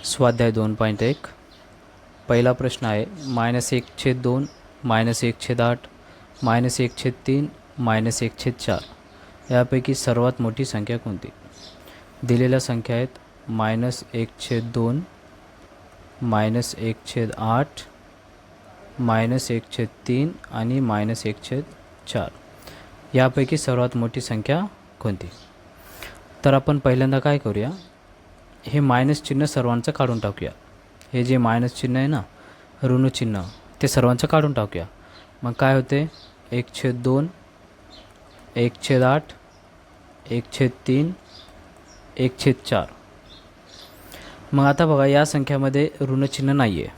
स्वाध्याय 2.1 पहिला प्रश्न आहे -1/2 -1/8 -1/3 -1/4 यापैकी सर्वात मोठी संख्या कोणती? दिलेल्या संख्या आहेत -1/2 -1/8 -1/3 आणि -1/4 यापैकी सर्वात मोठी संख्या कोणती? तर आपण पहिल्यांदा काय करूया, हे मायनस चिन्ह सर्वांचं काढून टाकूया. हे जे मायनस चिन्ह आहे ना, ऋण चिन्ह, ते सर्वांचं काढून टाकूया. मग काय होते? 1/2 1/8 1/3 1/4. मग आता बघा, या संख्यामध्ये ऋणचिन्ह नाही आहे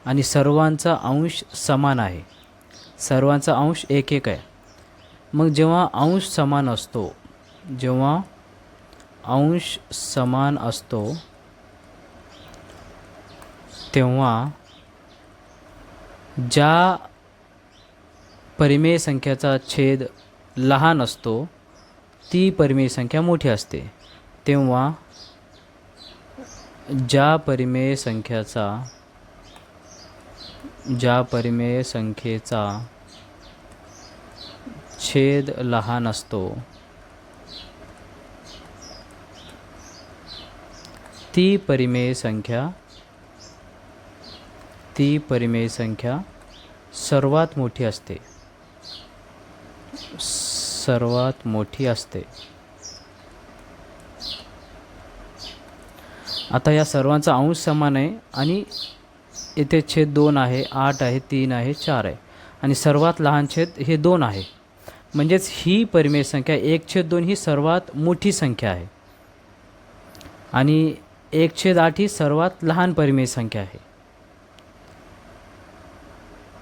आणि सर्वांचा अंश समान आहे. सर्वांचा अंश 1 आहे. मग जेव्हा अंश समान असतो, तेव्हा ज्या परिमेय संख्याचा छेद लहान असतो ती परिमेय संख्या मोठी असते. तेव्हा ज्या परिमेय संख्येचा छेद लहान असतो ती परिमेय संख्या सर्वात मोठी असते. आता या सर्वांचा अंश समान आहे आणि इथे छेद 2 आहे, 8 आहे, 3 आहे, 4 आहे आणि सर्वात लहान छेद हे 2 आहे. म्हणजेच ही परिमेय संख्या 1/2 ही सर्वात मोठी संख्या आहे आणि 1/8 ही सर्वात लहान परिमेय संख्या आहे.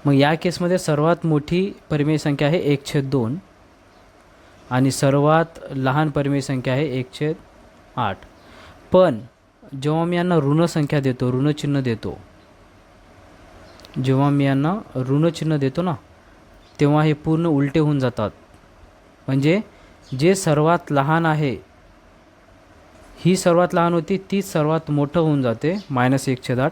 मग या केसमध्ये सर्वात मोठी परिमेय संख्या आहे 1/2 आणि सर्वात लहान परिमेय संख्या आहे 1/8. पण जेव्हा मी यांना ऋणसंख्या देतो, ऋणचिन्ह देतो ना, तेव्हा हे पूर्ण उलटे होऊन जातात. म्हणजे जे सर्वात लहान आहे, ही सर्वात लहान होती, तीच सर्वात मोठं होऊन जाते -1/8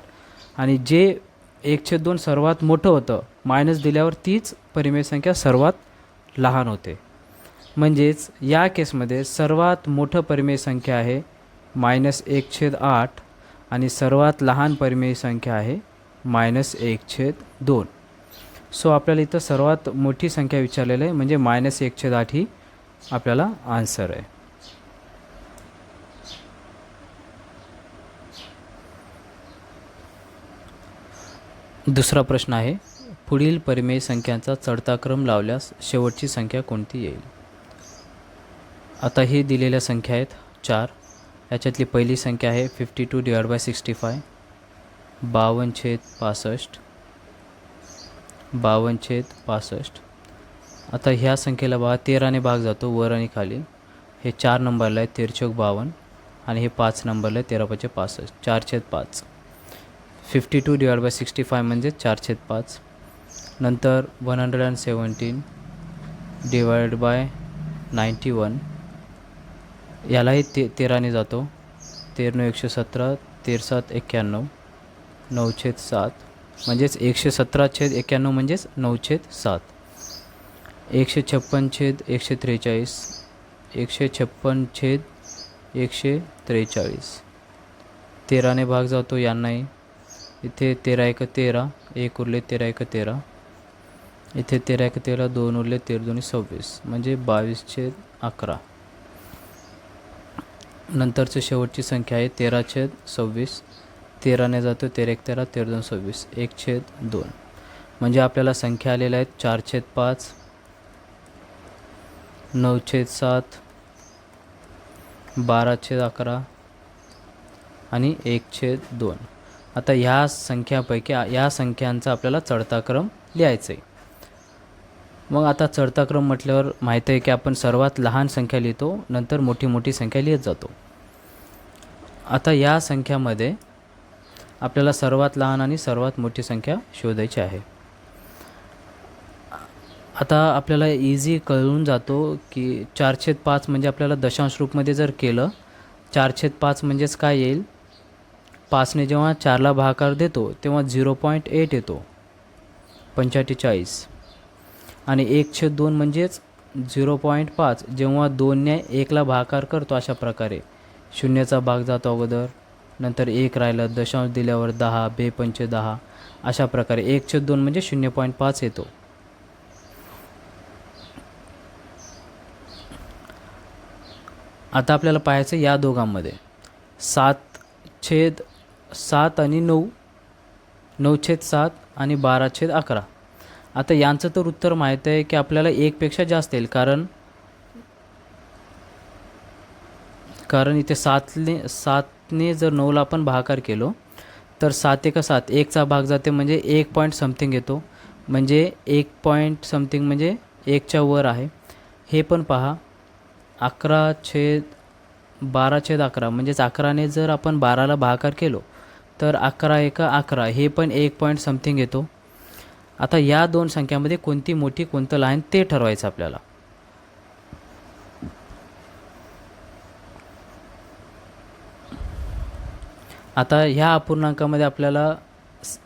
आणि जे 1/2 सर्वात मोठं होतं, मायनस दिल्यावर तीच परिमेय संख्या सर्वात लहान होते. म्हणजेच या केसमध्ये सर्वात मोठं परिमेय संख्या आहे -1/8 आणि सर्वात लहान परिमेय संख्या आहे -1/2. सो आपल्याला इथं सर्वात मोठी संख्या विचारलेली आहे, म्हणजे -1/8 ही आपल्याला आन्सर आहे. दुसरा प्रश्न आहे, पुढील परिमेय संख्यांचा चढता क्रम लावल्यास शेवटची संख्या कोणती येईल? आता हे दिलेल्या संख्या आहेत 4. याच्यातली पहिली संख्या आहे 52/65 52/65. आता ह्या संख्येला 13ने भाग जातो वर आणि खाली. हे 4 नंबरला आहे 13×52 आणि हे 5 नंबरला आहे 13×5 4/5. 52/65 म्हणजे 4/5. नंतर 117/91 यालाही 13ने जातो. 13×117 13×7 91 9/7 म्हणजेच 117/91 म्हणजेच 9/7. 156/143 156/143. 13ने भाग जातो यांनाही. इथे 13×1 13 1 उरले 13×1 13. इथे 13×1 13 2 उरले 13×2 26 म्हणजे 22/11. नंतरची शेवटची संख्या आहे 13/26. 13ने जातो 13×1 13 13×2 26 1/2. म्हणजे आपल्याला संख्या आलेल्या आहेत 4/5 9/7 12/11 आणि 1/2. आता ह्या संख्यापैकी या संख्यांचा आपल्याला चढता क्रम लिहायचा आहे. मग आता चढता क्रम म्हटल्यावर माहीत आहे की आपण सर्वात लहान संख्या लिहितो, नंतर मोठी संख्या लिहित जातो. आता या संख्यामध्ये आपल्याला सर्वात लहान आणि सर्वात मोठी संख्या शोधायची आहे. आता आपल्याला इझी कळून जातो की 4/5 म्हणजे आपल्याला दशांश रूपमध्ये जर केलं, 4/5 म्हणजेच काय येईल, 5ने जेव्हा 4ला भागाकार देतो तेव्हा 0.8 येतो 45. आणि 1/2 म्हणजेच 0.5. जेव्हा 2ने 1ला भागाकार करतो अशा प्रकारे 0चा भाग जातो अगोदर, नंतर 1 राहिलं, दशांश दिल्यावर 10, बेपंचे 10, अशा प्रकारे 1/2 म्हणजे 0.5 येतो. आता आपल्याला पाहायचं या दोघांमध्ये 7/7 आणि 9, 9/7 आणि 12/11. आता यांचं तर उत्तर माहीत आहे की आपल्याला 1पेक्षा जास्त येईल, कारण इथे 7ने जर 9ला आपण भागाकार केलो तर 7 एका 7, 1चा भाग जाते म्हणजे 1 पॉईंट समथिंग येतो, म्हणजे 1 पॉईंट समथिंग म्हणजे 1च्या वर आहे. हे पण पहा 11/12/11 म्हणजेच 11ने जर आपण 12ला भागाकार केलो तर 11 एका 11, हे पण 1 पॉईंट समथिंग येतो. आता या दोन संख्यामध्ये कोणती मोठी कोणतं लहान ते ठरवायचं आपल्याला. आता ह्या अपूर्णांकामध्ये आपल्याला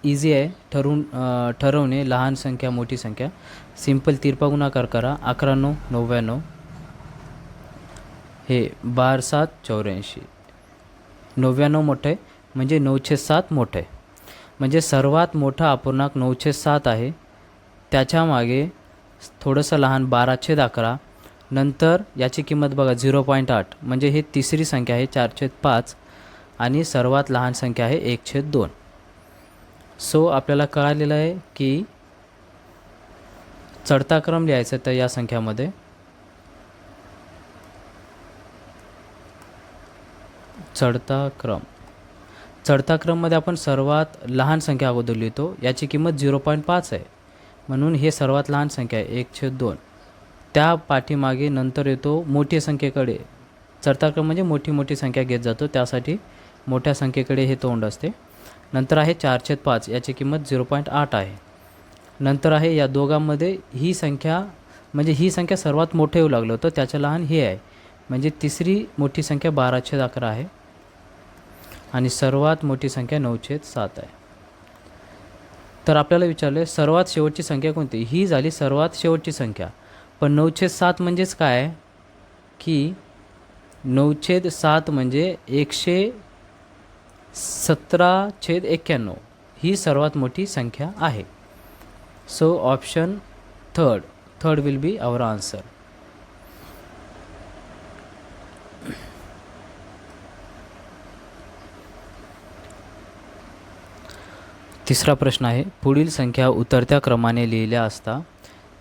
इझी आहे ठरवणे लहान संख्या मोठी संख्या. सिंपल तिरपा गुणाकार करा. 11×9 99, हे 12×7 84, 99 मोठं आहे म्हणजे 9/7 मोठं आहे, म्हणजे सर्वात मोठा अपूर्णांक 9/7 आहे. त्याच्या मागे थोडंसं लहान 12/11, नंतर याची किंमत बघा 0.8, म्हणजे हे तिसरी संख्या आहे 4/5, आणि सर्वात लहान संख्या आहे 1/2. सो आपल्याला कळालेलं आहे की चढता क्रम लिहायचा तर या संख्यामध्ये चढता क्रममध्ये आपण सर्वात लहान संख्या अगोदर लिहितो. याची किंमत 0.5 आहे म्हणून हे सर्वात लहान संख्या आहे 1/2. त्या पाठीमागे नंतर येतो मोठी संख्येकडे. चढता क्रम म्हणजे मोठी संख्या घेत जातो, त्यासाठी मोठ्या संख्येकडे हे तोंड असते. नंतर आहे 4/5, याची किंमत 0.8 आहे. नंतर आहे या दोघांमध्ये ही संख्या सर्वात मोठं येऊ लागलं होतं, त्याच्या लहान हे आहे, म्हणजे तिसरी मोठी संख्या 12/11 आहे आणि सर्वात मोठी संख्या 9/7 आहे. तर आपल्याला विचारले सर्वात शेवटची संख्या कोणती. ही झाली सर्वात शेवटची संख्या, पण 9/7 म्हणजेच काय की 9/7 म्हणजे 117/91, ही सर्वात मोठी संख्या आहे. So option third will be our answer. तिसरा प्रश्न आहे, पुढील संख्या उतरत्या क्रमाने लिहिल्या असता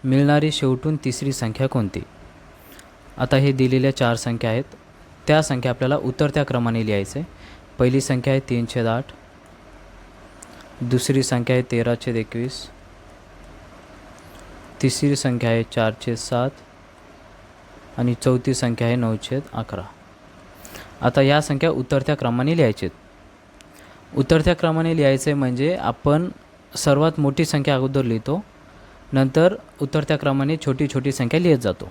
मिळणारी शेवटून तिसरी संख्या कोणती. आता हे दिलेल्या 4 संख्या आहेत, त्या संख्या आपल्याला उतरत्या क्रमाने लिहायचं आहे. पहिली संख्या आहे 3/8, दुसरी संख्या आहे 13/21, तिसरी संख्या आहे 4/7 आणि चौथी संख्या आहे 9/11. आता या संख्या उतरत्या क्रमाने लिहायचे आहेत. उतरत्या क्रमाने लिहायचे म्हणजे आपण सर्वात मोठी संख्या अगोदर लिहितो, नंतर उतरत्या क्रमाने छोटी संख्या लिहित जातो.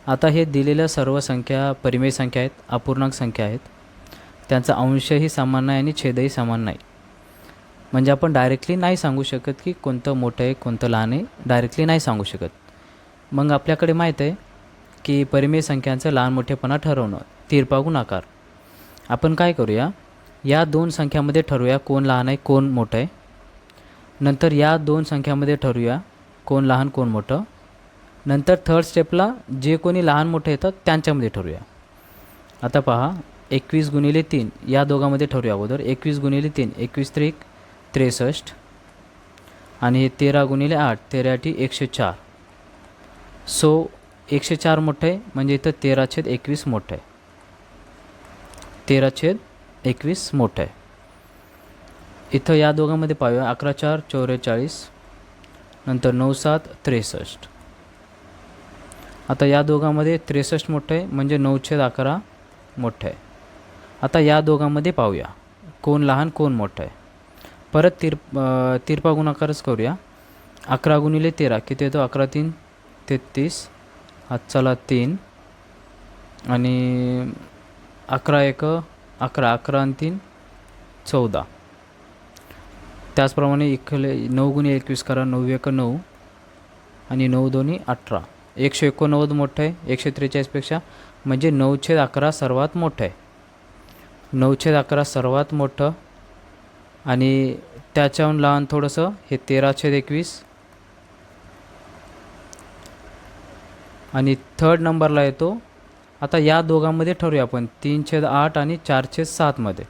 आता हे दिलेल्या सर्व संख्या परिमेय संख्या आहेत, अपूर्णांक संख्या आहेत. त्यांचा अंशही समान नाही आणि छेदही समान नाही, म्हणजे आपण डायरेक्टली नाही सांगू शकत की कोणतं मोठं आहे कोणतं लहान आहे, डायरेक्टली नाही सांगू शकत. मग आपल्याकडे माहीत आहे की परिमेय संख्यांचं लहान मोठेपणा ठरवणं तिरपा गुणाकार. आपण काय करूया, या दोन संख्यामध्ये ठरवूया कोण लहान आहे कोण मोठं आहे. नंतर या दोन संख्यामध्ये ठरवूया कोण लहान कोण मोठं. नंतर थर्ड स्टेपला जे कोणी लहान मोठे येतात त्यांच्यामध्ये ठरवूया. आता पहा 21×3 या दोघांमध्ये ठरवूया अगोदर. 21×3 21×3 63 आणि हे 13×8 13×8 104. सो 104 मोठं आहे म्हणजे इथं 13/21 मोठं आहे, 13/21 मोठं आहे. इथं या दोघांमध्ये पाहूया 11×4 44, नंतर 9×7 63. आता या दोघांमध्ये 63 मोठं आहे म्हणजे 9/11 मोठं आहे. आता या दोघांमध्ये पाहूया कोण लहान कोण मोठं आहे. परत तिरपा गुणाकारच करूया. 11×13 किती येतो, 11×3 33, हातचाला 3 आणि 11×1 11, 11 आणि 3 14. त्याचप्रमाणे 9 गुणिले 21 करा, 9 एक 9 आणि 9 दोन्ही 18. 189 मोठं आहे 143पेक्षा, म्हणजे 9/11 सर्वात मोठं आहे. 9/11 सर्वात मोठं आणि त्याच्याहून लहान थोडंसं हे 13/21 आणि थर्ड नंबरला येतो. आता या दोघांमध्ये ठरवूया आपण 3/8 आणि 4/7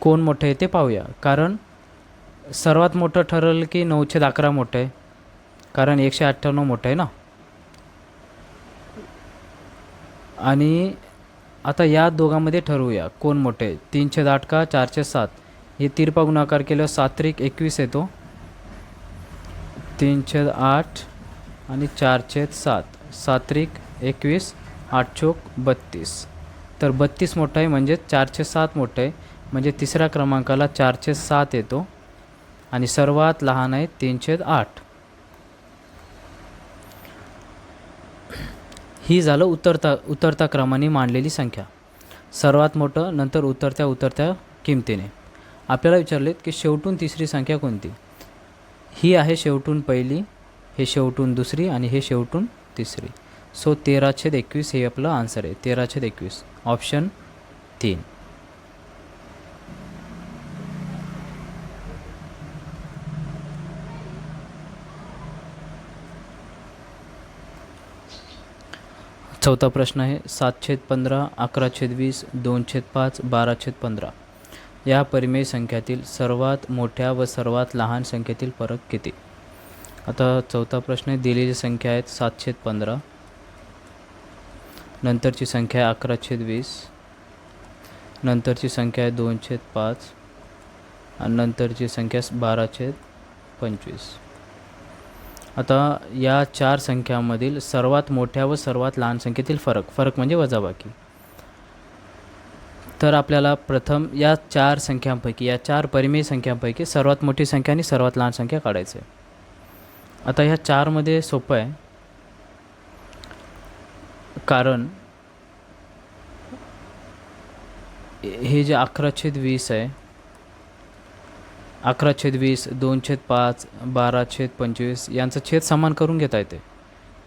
कोण मोठं आहे ते पाहूया. कारण सर्वात मोठं ठरवलं की 9/11 मोठं आहे, कारण 198 मोठं आहे ना. आणि आता या दोघांमध्ये ठरवूया कोण मोठे आहे, 3/8 का 4/7. हे तिरपा गुणाकार केल्यावर 7×21 येतो. 3/8 आणि 4/7, 7×21 8×32. तर 32 मोठा आहे, म्हणजे 4/7 मोठं आहे, म्हणजे तिसऱ्या क्रमांकाला 4/7 येतो आणि सर्वात लहान आहे 3/8. ही झालं उतरता क्रमाने मांडलेली संख्या. सर्वात मोठं, नंतर उतरत्या किमतीने. आपल्याला विचारलेत की शेवटून तिसरी संख्या कोणती. ही आहे शेवटून पहिली, हे शेवटून दुसरी आणि हे शेवटून तिसरी. सो 13/21 हे आपलं आन्सर आहे. 13/21 ऑप्शन 3. चौथा प्रश्न आहे 7/15, 11/20, 2/5, 12/15 या परिमेय संख्यातील सर्वात मोठ्या व सर्वात लहान संख्येतील फरक किती. आता चौथा प्रश्न आहे, दिलेली संख्या आहेत 7/15, नंतरची संख्या आहे 11/20, नंतरची संख्या आहे 2/5 आणि नंतरची संख्या 12/25. आता या चार संख्यांमधील सर्वात मोठ्या व सर्वात लहान संख्येतील फरक म्हणजे वजाबाकी. तर आपल्याला प्रथम या चार संख्यांपैकी, या चार परिमेय संख्यांपैकी सर्वात मोठी संख्या आणि सर्वात लहान संख्या काढायची आहे. आता ह्या चारमध्ये सोपं आहे, कारण हे जे 11/20 आहे, 11/20, 2/5, 12/25 यांचं छेद समान करून घेता येते.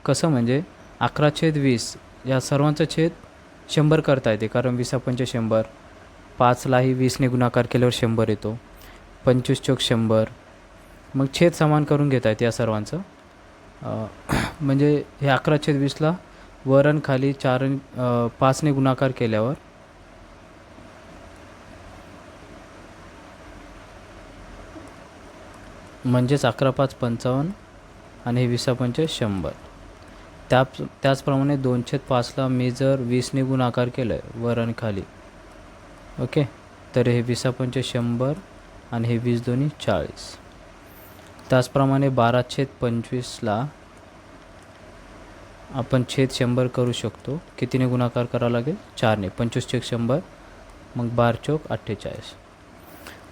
कसं म्हणजे 11/20 या सर्वांचं छेद 100 करता येते, कारण 20×5 100, 5लाही 20ने गुणाकार केल्यावर 100 येतो, 25×100. मग छेद समान करून घेता येते या सर्वांचं. म्हणजे हे 11/20ला वर आणि खाली 5ने गुणाकार केल्यावर म्हणजेच 11×5 55 आणि हे 20×5 100. त्याचप्रमाणे 2/5ला मी जर 20ने गुणाकार केलं आहे वर आणि खाली, ओके, तर हे 20×5 100 आणि हे 20 दोन्ही 40. त्याचप्रमाणे 12/25ला आपण छेद 100 करू शकतो. कितीने गुणाकार करावा लागेल, 4ने, 25×100, मग 12×4 = 48.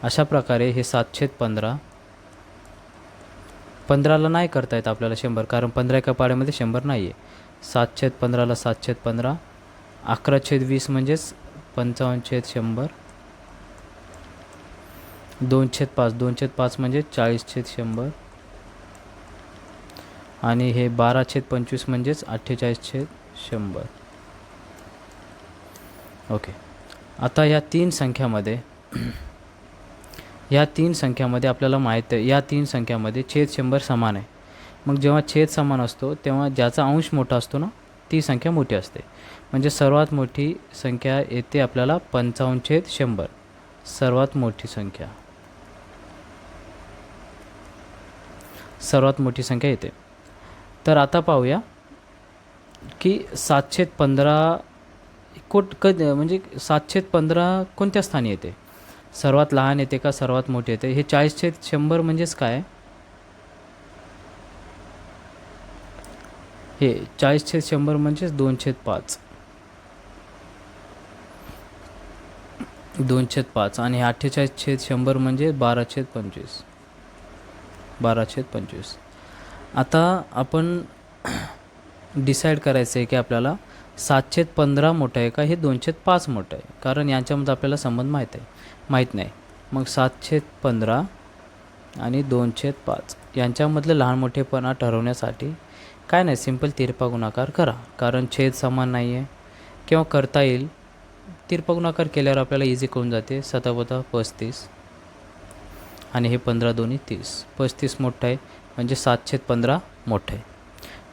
अशा प्रकारे हे 7/15, 15ला नाही करता येत आपल्याला 100, कारण 15 एका पाड्यामध्ये 100 नाही आहे. 7/15ला 7/15, 11/20 म्हणजेच 55/100, 2/5 म्हणजे 40/100 आणि हे 12/25 म्हणजेच 48/100. ओके. आता या तीन संख्यामध्ये आपल्याला माहीत आहे, या तीन संख्यामध्ये छेद 100 समान आहे. मग जेव्हा छेद समान असतो तेव्हा ज्याचा अंश मोठा असतो ना, ती संख्या मोठी असते. म्हणजे सर्वात मोठी संख्या येते आपल्याला 55/100, सर्वात मोठी संख्या येते. तर आता पाहूया की 7/15 म्हणजे 7/15 कोणत्या स्थानी येते, सर्वात लहान येते का सर्वात मोठे येते. हे 40/100 म्हणजेच काय, हे 40/100 म्हणजेच 2/5, 2/5 आणि 48/100 म्हणजे 12/25. आता आपण डिसाईड करायचं आहे की आपल्याला 7/15 मोठं आहे का हे 2/5 मोठं आहे, कारण यांच्यामध्ये आपल्याला संबंध माहीत नाही. मग 7/15 आणि 2/5 यांच्यामधलं लहान मोठेपणा ठरवण्यासाठी काय नाही, सिंपल तिरपा गुणाकार करा, कारण छेद समान नाही आहे. किंवा करता येईल, तिरपा गुणाकार केल्यावर आपल्याला इझी कळून जाते. 7 × 35 आणि हे 15 दोन्ही 30. 35 मोठं आहे म्हणजे 7/15 मोठं आहे,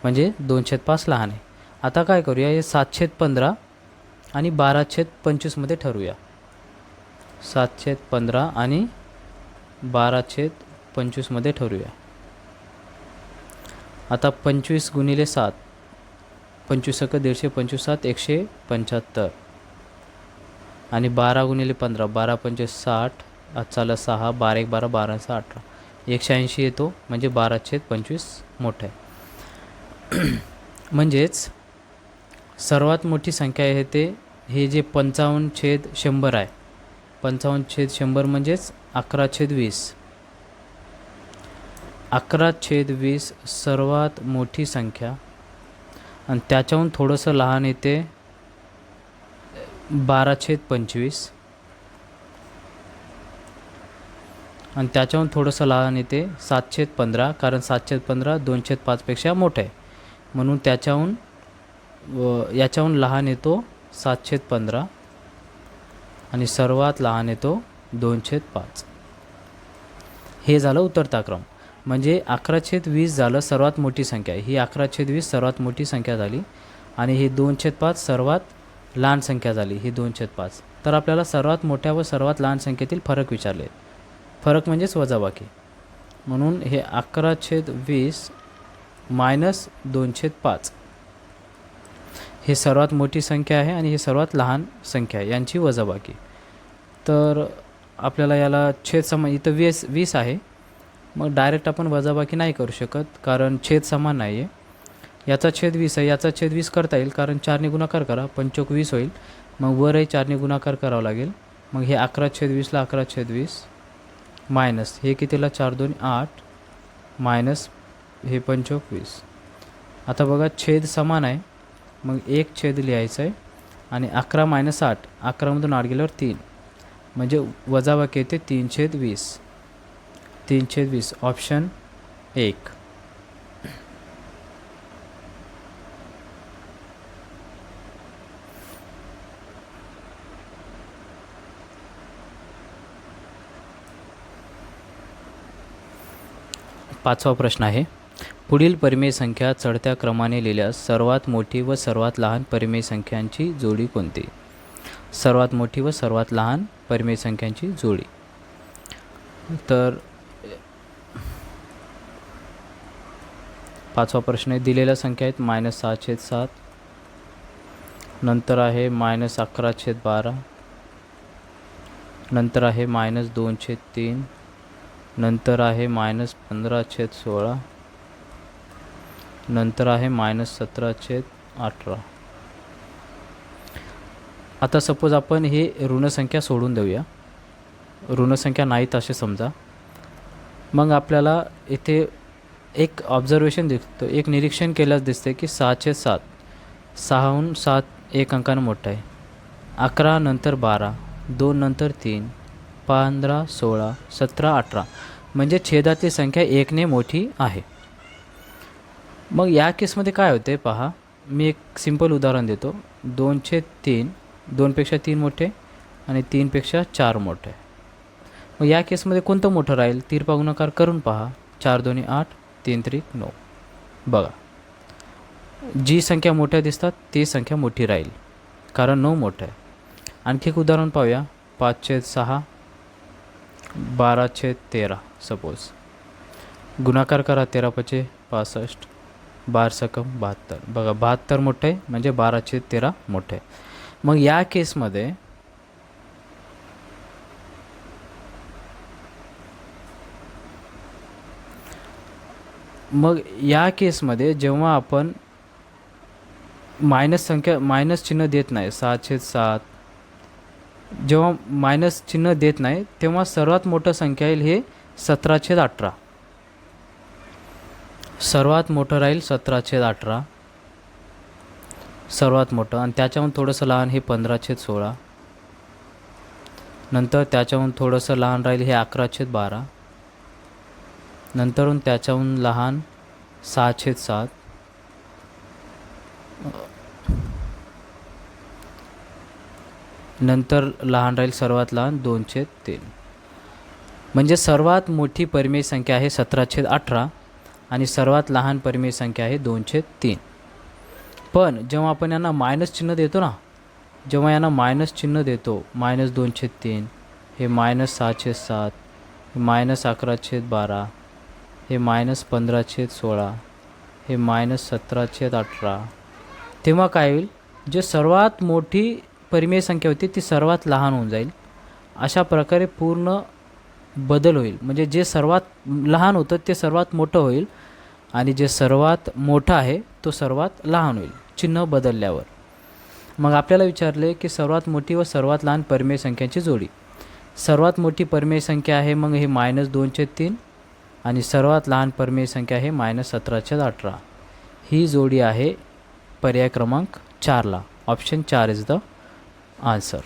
म्हणजे 2/5 लहान आहे. आता काय करूया, हे 7/15 आणि 12/25 ठरवूया. 7/15 आणि 12/25 ठरवूया. आता 25 × 7, 25 × 150, 25 7 175 आणि 12 × 15, 12 × 60, आजचाला 6, 12 1 12, 12 6 18, 180 येतो, म्हणजे 12/25 मोठं आहे. म्हणजेच सर्वात मोठी संख्या आहे ते हे जे 55/100 आहे. 55/100 म्हणजेच 11/20. 11/20 सर्वात मोठी संख्या, आणि त्याच्याहून थोडंसं लहान येते 12/25, आणि त्याच्याहून थोडंसं लहान येते 7/15, कारण 7/15 2/5पेक्षा मोठं आहे, म्हणून त्याच्याहून याच्याहून लहान येतो 7/15 आणि सर्वात लहान येतो 2/5. हे झालं उत्तरताक्रम. म्हणजे 11/20 झालं सर्वात मोठी संख्या, ही 11/20 सर्वात मोठी संख्या झाली, आणि ही 2/5 सर्वात लहान संख्या झाली, ही 2/5. तर आपल्याला सर्वात मोठ्या व सर्वात लहान संख्येतील फरक विचारले. फरक म्हणजेच वजाबाकी, म्हणून हे 11/20 मायनस 2/5 हे सर्वात मोठी संख्या आहे आणि ही सर्वात लहान संख्या आहे, यांची वजाबाकी. तर आपल्याला याला छेद समान, इथं 20 आहे, मग डायरेक्ट आपण वजाबाकी नाही करू शकत, कारण छेद समान नाही आहे. याचा छेद 20 आहे, याचा छेद 20 करता येईल, कारण 4ने गुणाकार करा, 25 होईल, मग वरही 4ने गुणाकार करावा लागेल. मग हे 11/20ला 11/20 मायनस हे कितीला 4 2 8 मायनस हे 25. आता बघा छेद समान आहे, मग एक छेद लिहायचं आहे, आणि 11 - 8, 11मधून 8 गेल्यावर 3, म्हणजे वजाबाकी येते 3/20. 3/20 ऑप्शन 1. पाचवा प्रश्न आहे, पुढील परिमेय संख्या चढत्या क्रमाने लिहिल्यास सर्वात मोठी व सर्वात लहान परिमेय संख्यांची जोडी कोणती? सर्वात मोठी व सर्वात लहान परिमेय संख्यांची जोडी. तर पाचवा प्रश्न आहे, दिलेल्या संख्या आहेत -6/7, नंतर आहे -11/12, नंतर आहे -2/3, नंतर आहे -15/16, नंतर आहे -17/18. आता सपोज आपण हे ऋणसंख्या सोडून देऊया, ऋणसंख्या नाहीत असे समजा. मग आपल्याला इथे एक ऑब्झर्वेशन दिसतो, एक निरीक्षण केल्यास दिसते की 6/7, 6हून 7 एक अंकानं मोठा आहे, 11 नंतर 12, 2 नंतर 3, 15 16 17 18, म्हणजे छेदातली संख्या 1ने मोठी आहे. मग या केसमध्ये काय होते पहा, मी एक सिंपल उदाहरण देतो. 2/3, 2पेक्षा 3 मोठे आणि 3पेक्षा 4 मोठे. मग या केसमध्ये कोणतं मोठं राहील, तिरपा गुणाकार करून पहा. 4 2 8, 3 3 9. बघा, जी संख्या मोठ्या दिसतात ती संख्या मोठी राहील, कारण 9 मोठं आहे. आणखी एक उदाहरण पाहूया. 5/6, 12/13 सपोज. गुणाकार करा, 13×5 65, 12×7 72. बघा 72 मोठं आहे, म्हणजे 12/13 मोठं आहे. मग या केसमध्ये जेव्हा आपण मायनस चिन्ह देत नाही, 6/7, जेव्हा मायनस चिन्ह देत नाही तेव्हा सर्वात मोठं संख्या येईल हे 17/18. सर्वात मोठं राहील 17/18. सर्वात मोठं, आणि त्याच्याहून थोडंसं लहान हे 15/16. नंतर त्याच्याहून थोडंसं लहान राहील हे 11/12. नंतरून त्याच्याहून लहान 6/7. नंतर लहान राहील सर्वात लहान 2/3. म्हणजे सर्वात मोठी परिमेय संख्या आहे 17/18 आणि सर्वात लहान परिमेय संख्या आहे 2/3. पण जेव्हा आपण यांना मायनस चिन्ह देतो ना, जेव्हा यांना मायनस चिन्ह देतो, -2/3, हे -6/7, हे -11/12, हे -15/16, हे -17/18, तेव्हा काय होईल, जे सर्वात मोठी परिमेय संख्या होती ती सर्वात लहान होऊन जाईल. अशा प्रकारे पूर्ण बदल होईल. म्हणजे जे सर्वात लहान होतं ते सर्वात मोठं होईल आणि जे सर्वात मोठं आहे तो सर्वात लहान होईल चिन्ह बदलल्यावर. मग आपल्याला विचारले की सर्वात मोठी व सर्वात लहान परिमेय संख्यांची जोडी. सर्वात मोठी परिमेय संख्या आहे मग हे -2/3 आणि सर्वात लहान परिमेय संख्या आहे -17/18. ही जोडी आहे पर्याय क्रमांक 4ला. Option 4 is the answer.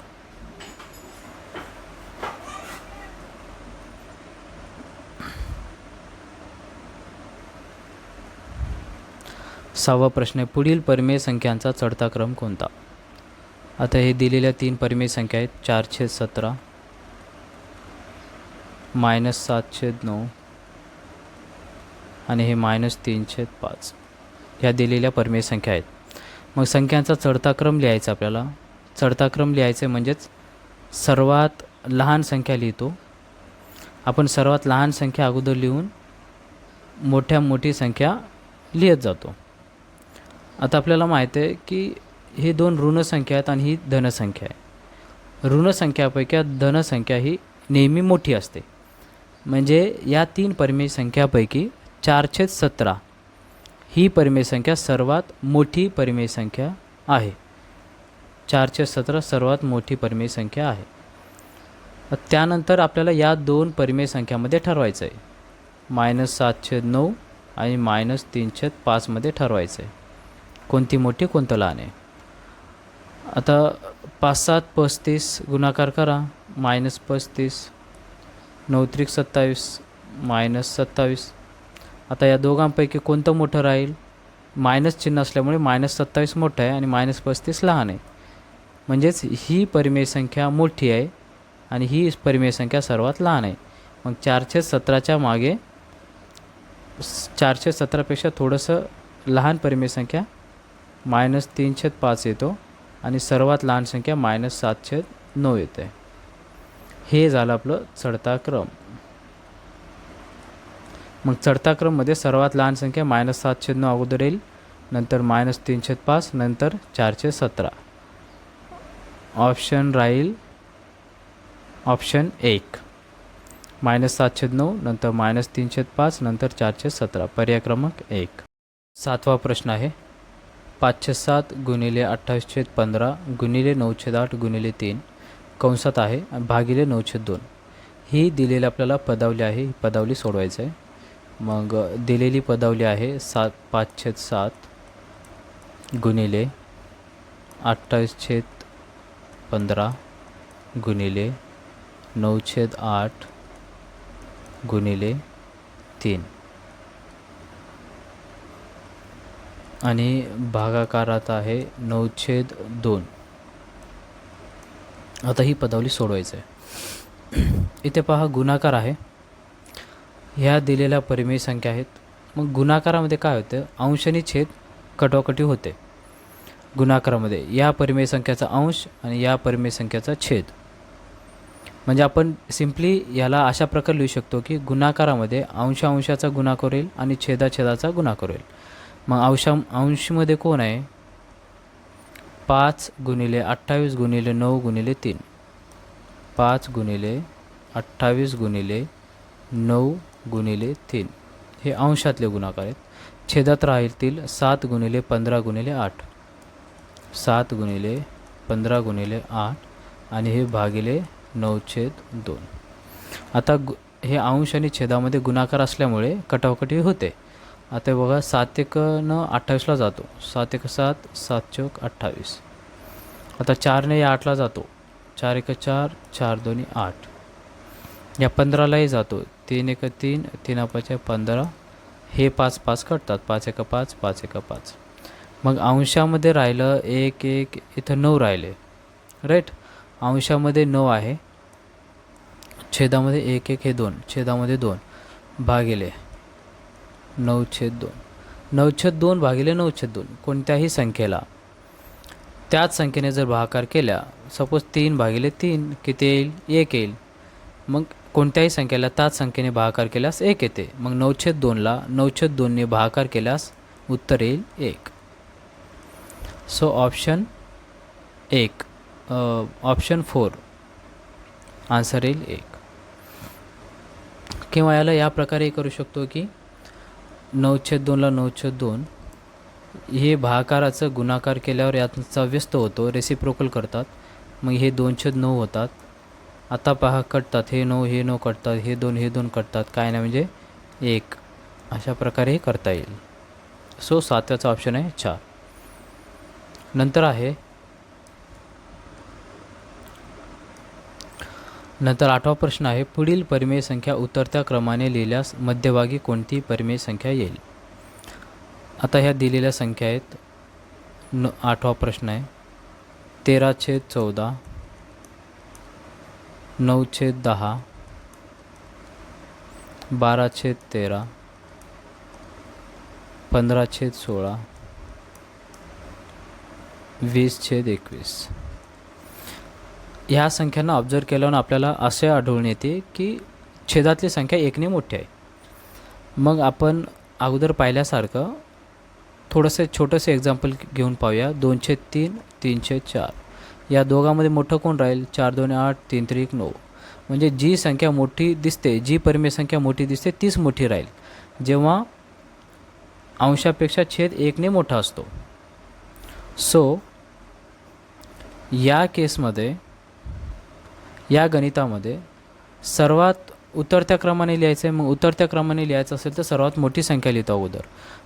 सहावा प्रश्न आहे, पुढील परिमेय संख्यांचा चढता क्रम कोणता. आता हे दिलेल्या 3 परिमेय संख्या आहेत, 4/17, -7/9 आणि हे -3/5. ह्या दिलेल्या परिमेय संख्या आहेत. मग संख्यांचा चढता क्रम लिहायचा आपल्याला. चढता क्रम लिहायचे म्हणजेच सर्वात लहान संख्या लिहितो आपण. सर्वात लहान संख्या अगोदर लिहून मोठी संख्या लिहित जातो. आता आपल्याला माहीत आहे की हे 2 ऋण संख्या आहेत आणि ही धनसंख्या आहे. ऋण संख्यापैकी धनसंख्या ही नेहमी मोठी असते. म्हणजे या 3 परिमेय संख्यापैकी 4/17 ही परिमेय संख्या सर्वात मोठी परिमेय संख्या आहे. 4/17 सर्वात मोठी परिमेय संख्या आहे. त्यानंतर आपल्याला या 2 परिमेय संख्यामध्ये ठरवायचं आहे. -7/9 आणि -3/5 मध्ये ठरवायचं आहे कोणती मोठी कोणतं लहान आहे. आता 5×7 35 गुणाकार करा. -35, 9×3 27, -27. आता या दोघांपैकी कोणतं मोठं राहील. मायनस चिन्ह असल्यामुळे -27 मोठं आहे आणि -35 लहान आहे. म्हणजेच ही परिमेय संख्या मोठी आहे आणि ही परिमेय संख्या सर्वात लहान आहे. मग 4/17च्या मागे 4/17पेक्षा थोडंसं लहान परिमेय संख्या -3/5 येतो आणि सर्वात लहान संख्या -7/9 येते. हे झालं आपलं चढता क्रम. मग चढता क्रममध्ये सर्वात लहान संख्या -7/9 अगोदर येईल, नंतर -3/5, नंतर 4/17. ऑप्शन राहील ऑप्शन 1. -7/9 नंतर -3/5 नंतर 4/17. पर्याय क्रमांक 1. 7वा प्रश्न आहे, 5/7 गुणिले 28/15 गुणिले 9/8 गुणिले 3 कंसात आहे भागिले 9/2. ही दिलेली आपल्याला पदावली आहे. ही पदावली सोडवायचं आहे. मग दिलेली पदावली आहे 5/7 गुणिले 28/15 गुणिले 9/8 गुणिले 3 आणि भागाकारात आहे 9/2. आता ही पदावली सोडवायचं आहे. इथे पहा गुणाकार आहे. ह्या दिलेल्या परिमेय संख्या आहेत. मग गुणाकारामध्ये काय होतं, अंश आणि छेद कटोकटी होते. गुणाकारामध्ये या परिमेय संख्याचा अंश आणि या परिमेय संख्याचा छेद. म्हणजे आपण सिम्पली याला अशा प्रकारे लिहू शकतो की गुणाकारामध्ये अंशाचा गुणाकार होईल आणि छेदाचा गुणाकार होईल. मग अंशमध्ये कोण आहे, 5 गुणिले 28 गुणिले 9 गुणिले 3. 5 गुणिले 28 गुणिले 9 गुणिले 3 हे अंशातले गुणाकार आहेत. छेदात राहतील 7 गुणिले 15 गुणिले 8. 7 गुणिले 15 गुणिले 8 आणि हे भागिले 9/2. आता हे अंश आणि छेदामध्ये गुणाकार असल्यामुळे कटाकटी होते. आता हे बघा 7 एक 28ला जातो, 7 एक 7, 7 चौक 28. आता 4ने या 8ला जातो, 4 एक 4, 4 दोन्ही 8. या 15लाही जातो, 3 एक 3, 3 5 15. हे 5 5 कटतात, 5 एक 5, 5 एक 5. मग अंशामध्ये राहिलं 1 1, इथं 9 राहिले राईट. अंशामध्ये 9 आहे, छेदामध्ये 1 1 हे 2, छेदामध्ये 2 भागिले 9/2. 9/2 भागिले 9/2. कोणत्याही संख्येला त्याच संख्येने जर भागाकार केल्या, सपोज 3 भागिले 3 किती येईल? 1 येईल. मग कोणत्याही संख्येला त्याच संख्येने भागाकार केल्यास 1 येते. मग 9/2ला 9/2ने भागाकार केल्यास उत्तर येईल 1. सो ऑप्शन 1, ऑप्शन 4 आन्सर येईल 1. किंवा याला या प्रकारे करू शकतो की 9/2ला 9/2 हे भागाकाराचं गुणाकार केल्यावर याचा व्यस्त होतो, रेसिप्रोकल करतात. मग हे 2/9 होतात. आता पहा कटतात, हे 9 कटतात, हे 2 कटतात, काय नाही म्हणजे 1. अशा प्रकारे हे करता येईल. सो 7वाचा ऑप्शन आहे 4. नंतर 8वा प्रश्न आहे, पुढील परिमेय संख्या उतरत्या क्रमाने लिहिल्यास मध्यभागी कोणती परिमेय संख्या येईल? आता ह्या दिलेल्या संख्या आहेत. 8वा प्रश्न आहे 13/14, 9/10, 12/13, 15/16, 20/21. ह्या संख्यांना ऑब्झर्व केल्यावर आपल्याला असे आढळून येते की छेदातली संख्या 1ने मोठी आहे. मग आपण अगोदर पाहिल्यासारखं थोडंसं छोटंसं एक्झाम्पल घेऊन पाहूया. 2/3, 3/4. या दोघांमध्ये मोठं कोण राहील? 4 2 8, 3 3 9. म्हणजे जी संख्या मोठी दिसते, जी परिमेय संख्या मोठी दिसते तीच मोठी राहील जेव्हा अंशापेक्षा छेद 1ने मोठा असतो. सो या केसमध्ये, या गणितामध्ये सर्वात उतरत्या क्रमाने लिहायचं आहे. मग उतरत्या क्रमाने लिहायचं असेल तर सर्वात मोठी संख्या लिहितो अगोदर.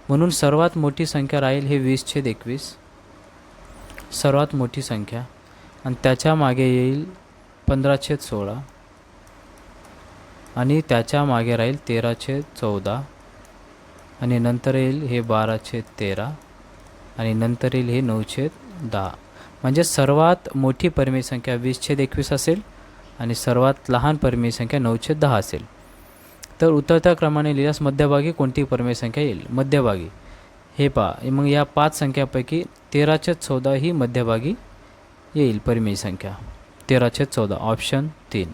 म्हणून सर्वात मोठी संख्या राहील हे 20/21, सर्वात मोठी संख्या. आणि त्याच्या मागे येईल 15/16 आणि त्याच्या मागे राहील 13/14 आणि नंतर येईल हे 12/13 आणि नंतर येईल हे 9/10. म्हणजे सर्वात मोठी परिमेय संख्या 20/21 असेल आणि सर्वात लहान परिमेय संख्या 9/10 असेल. तर उतरत्या क्रमाने लिहिल्यास मध्यभागी कोणती परिमेय संख्या येईल? मध्यभागी हे पहा, मग या 5 संख्यापैकी 13/14 ही मध्यभागी येईल परिमेय संख्या. 13/14 ऑप्शन 3.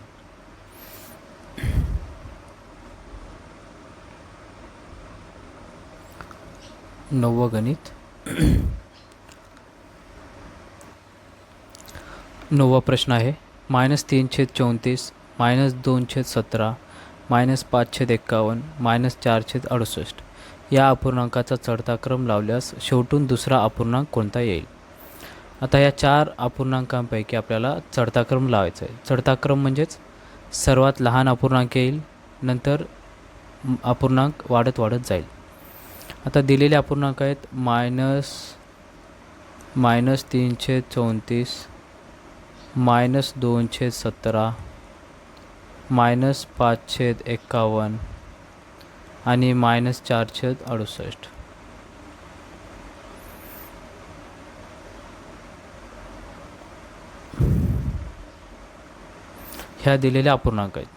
नववं गणित. 9वा प्रश्न आहे -3/34, -2/17, -5/51, -4/68. या अपूर्णांकाचा चढता क्रम लावल्यास शेवटून दुसरा अपूर्णांक कोणता येईल? आता या 4 अपूर्णांकांपैकी आपल्याला चढता क्रम लावायचा आहे. चढता क्रम म्हणजेच सर्वात लहान अपूर्णांक येईल, नंतर अपूर्णांक वाढत वाढत जाईल. आता दिलेले अपूर्णांक आहेत -3/34, -2/17, -5/51 आणि -4/68. ह्या दिलेल्या अपूर्णांक आहेत.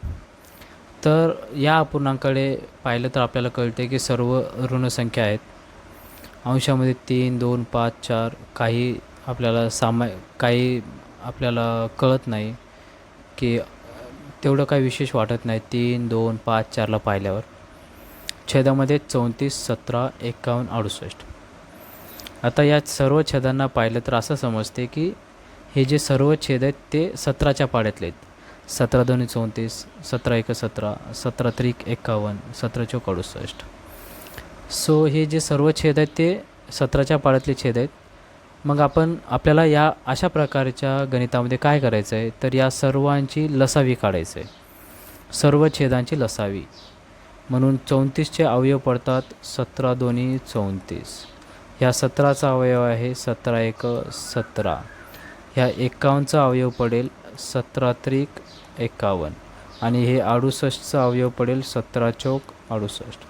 तर या अपूर्णांकाकडे पाहिलं तर आपल्याला कळते की सर्व ऋण संख्या आहेत. अंशामध्ये 3 2 5 4 काही आपल्याला कळत नाही की तेवढं काही विशेष वाटत नाही. 3 2 5 4ला पाहिल्यावर छेदामध्ये 34 17 51 68. आता या सर्व छेदांना पाहिलं तर असं समजते की हे जे सर्व छेद आहेत ते 17च्या पाड्यातले आहेत. 17 2 34, 17 1 17, 17 3 51, 17 4 68. सो हे जे सर्व छेद आहेत ते 17च्या पाड्यातले छेद आहेत. मग आपल्याला या अशा प्रकारच्या गणितामध्ये काय करायचं आहे तर या सर्वांची लसावी काढायचं आहे. सर्व छेदांची लसावी. म्हणून 34चे अवयव पडतात 17 दोन्ही 34. ह्या 17चा अवयव आहे 17 एक 17. ह्या 51चा अवयव पडेल 17 त्रिक 51 आणि हे 68चा अवयव पडेल 17 चौक 68.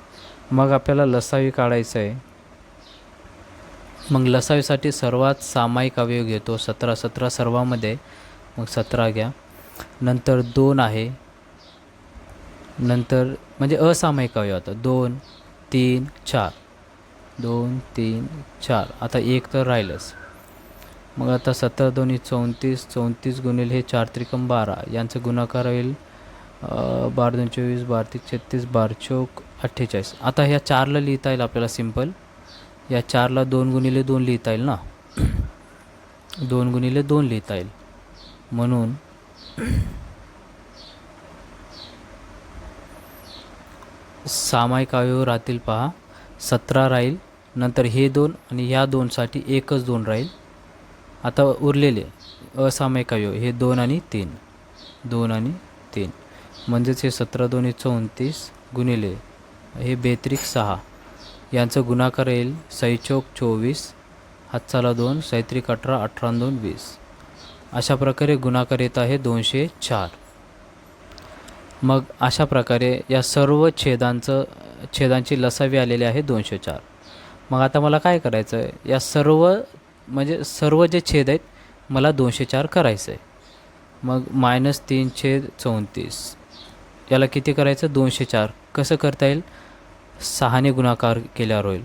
मग आपल्याला लसावी काढायचं आहे. मग लसावीसाठी सर्वात सामायिक अवयव घेतो 17 17 सर्वामध्ये, मग 17 घ्या. नंतर 2 आहे, नंतर म्हणजे असामायिक अवयव आता 2 3 4 2 3 4. आता 1 तर राहिलंच. मग आता 17 दोन्ही 34 34 गुणिले हे 4 त्रिकम 12 यांचं गुणाकार होईल 12 2 24 12 3 36 12 चौक 48. आता ह्या 4ला लिहिता येईल आपल्याला सिंपल. या 4ला 2 गुणिले 2 लिहिता येईल ना. 2 गुणिले 2 लिहिता येईल. म्हणून सामायिक अवयव राहतील पहा 17 राहील, नंतर हे 2 आणि ह्या 2साठी एकच 2 राहील. आता उरलेले असामायिक अवयव हे 2 आणि 3 2 आणि 3 म्हणजेच हे 17 दोन्ही 34 गुणिले हे 32 6 यांचं गुणाकार येईल 6 चौक 24 हातचाला 2 6 त्रिक 18 18 2 20. अशा प्रकारे गुणाकार येत आहे 204. मग अशा प्रकारे या सर्व छेदांची लसावी आलेली आहे 204. मग आता मला काय करायचं आहे, या सर्व जे छेद आहेत मला 204 करायचं आहे. मग -3/34 याला किती करायचं 204. कसं करता येईल, 6ने गुणाकार केल्यावर होईल.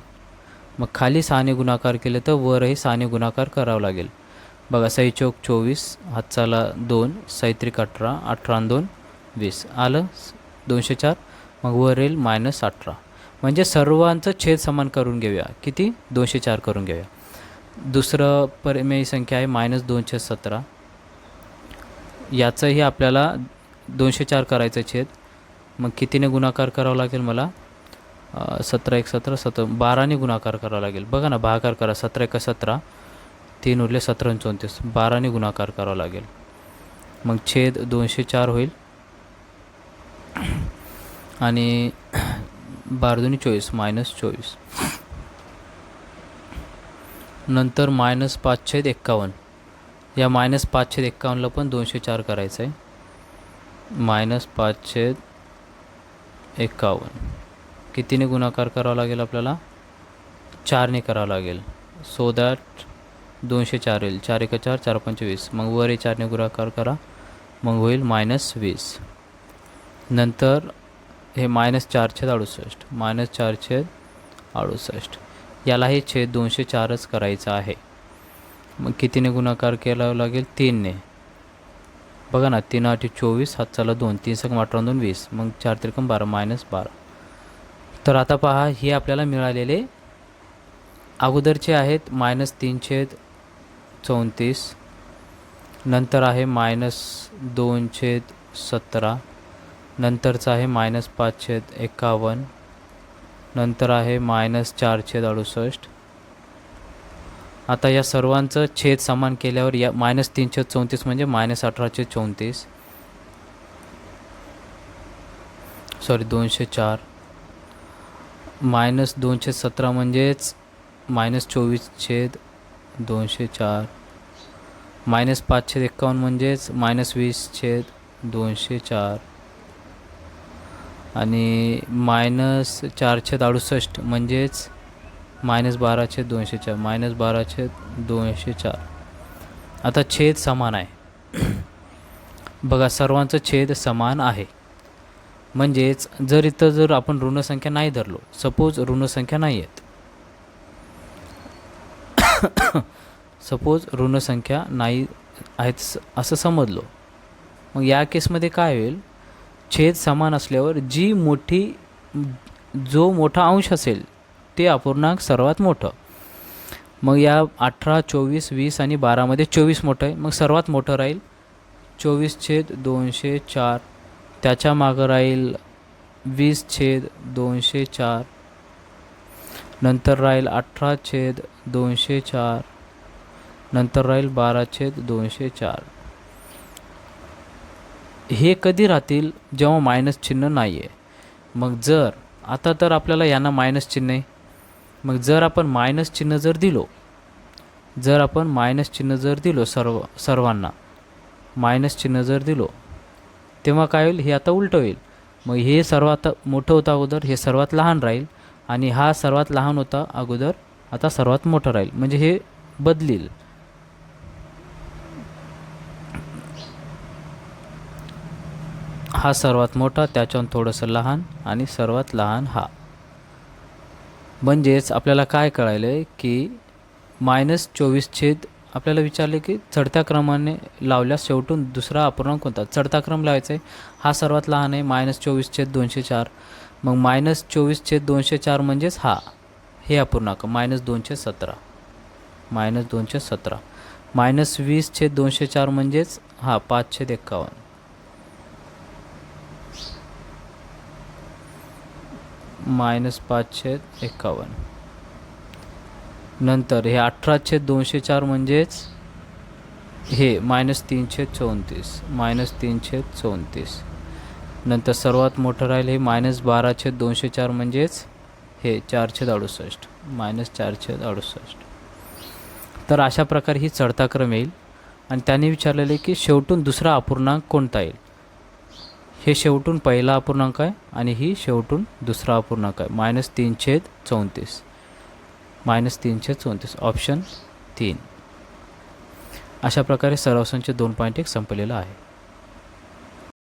मग खाली 6ने गुणाकार केले तर वरही 6ने गुणाकार करावं लागेल. बघा 6 चौक 24 हातचाला 2 6 त्रिक 18 18 2 20 आलं 204. मग वर येईल -18. म्हणजे सर्वांचं छेद समान करून घेऊया. किती 204 करून घेऊया. दुसरं परिमेय संख्या आहे -2/17. याचंही आपल्याला 204 करायचं छेद. मग कितीने गुणाकार करावं लागेल मला 17 1 17 17 12ने गुणाकार करावा लागेल. बघा ना भागाकार करा 17 1 17 3 उरले 17 आणि 34 12ने गुणाकार करावा लागेल. मग छेद 204 होईल आणि 12 2 24 -24. नंतर -5/51. या -5/51ला पण 204 करायचं आहे. -5/51 कितीने गुणाकार करावा लागेल आपल्याला 4ने करावं लागेल. सो दॅट 204 येईल 4 1 4 4 5 20. मग वर 4ने गुणाकार करा मग होईल -20. नंतर हे -4/68 -4/68 याला हे छेद 204च करायचं आहे. मग कितीने गुणाकार केला लागेल 3ने. बघा ना 3 8 24 हातचाला 2 3 6 18 2 20 मग 4 त्रिकम 12 -12. तर आता पहा हे आपल्याला मिळालेले अगोदरचे आहेत -3/34 नंतर आहे -2/17 नंतरचं आहे -5/51 नंतर आहे -4/68. आता या सर्वांचं छेद समान केल्यावर या -3/34 म्हणजे -18/34 सॉरी 204 -2/17 म्हणजेच -24/204 -5/51 म्हणजेच -20/204 आणि -4/68 म्हणजेच -12/204 -12/204. आता छेद समान आहे. बघा सर्वांचं छेद समान आहे. म्हणजेच जर आपण ऋणसंख्या नाही धरलो, सपोज ऋणसंख्या नाही आहेत सपोज ऋणसंख्या नाही आहेत असं समजलो, मग या केसमध्ये काय होईल, छेद समान असल्यावर जो मोठा अंश असेल ते अपूर्णांक सर्वात मोठं. मग या 18 24 20 आणि 12मध्ये 24 मोठं आहे, मग सर्वात मोठं राहील 24/204. त्याच्या मागं राहील 20/204. नंतर राहील 18/204. नंतर राहील 12/204. हे कधी राहतील जेव्हा मायनस चिन्ह नाही आहे. मग जर आता तर आपल्याला यांना मायनस चिन्ह आहे, मग जर आपण मायनस चिन्ह जर दिलो, जर आपण मायनस चिन्ह जर दिलो सर्वांना मायनस चिन्ह जर दिलो, तेव्हा काय होईल, हे आता उलटं होईल. मग हे सर्वात मोठं होतं अगोदर, हे सर्वात लहान राहील, आणि हा सर्वात लहान होता अगोदर, आता सर्वात मोठं राहील. म्हणजे हे बदलील. हा सर्वात मोठा, त्याच्याहून थोडंसं लहान, आणि सर्वात लहान हा. म्हणजेच आपल्याला काय कळालं आहे की -24 आपल्याला विचारले की चढत्या क्रमाने लावल्यास शेवटून दुसरा अपूर्णांक कोणता. चढता क्रम लावायचा आहे. हा सर्वात लहान आहे, -24/204. मग -24/204 म्हणजेच हा, हे अपूर्णांक -217, -217. -20/204 म्हणजेच हा 5/51, -5/51. नंतर हे 18/204 म्हणजेच हे -3/34, -3/34. नंतर सर्वात मोठं राहील हे -12/204 म्हणजेच हे 4/68, -4/68. तर अशा प्रकारे ही चढता क्रम येईल. आणि त्याने विचारलेले की शेवटून दुसरा अपूर्णांक कोणता येईल. हे शेवटून पहिला अपूर्णांक आहे, आणि ही शेवटून दुसरा अपूर्णांक आहे, -3/34, -3/34, ऑप्शन 3. अशा प्रकारे सराव संच 2.1 संपलेला आहे.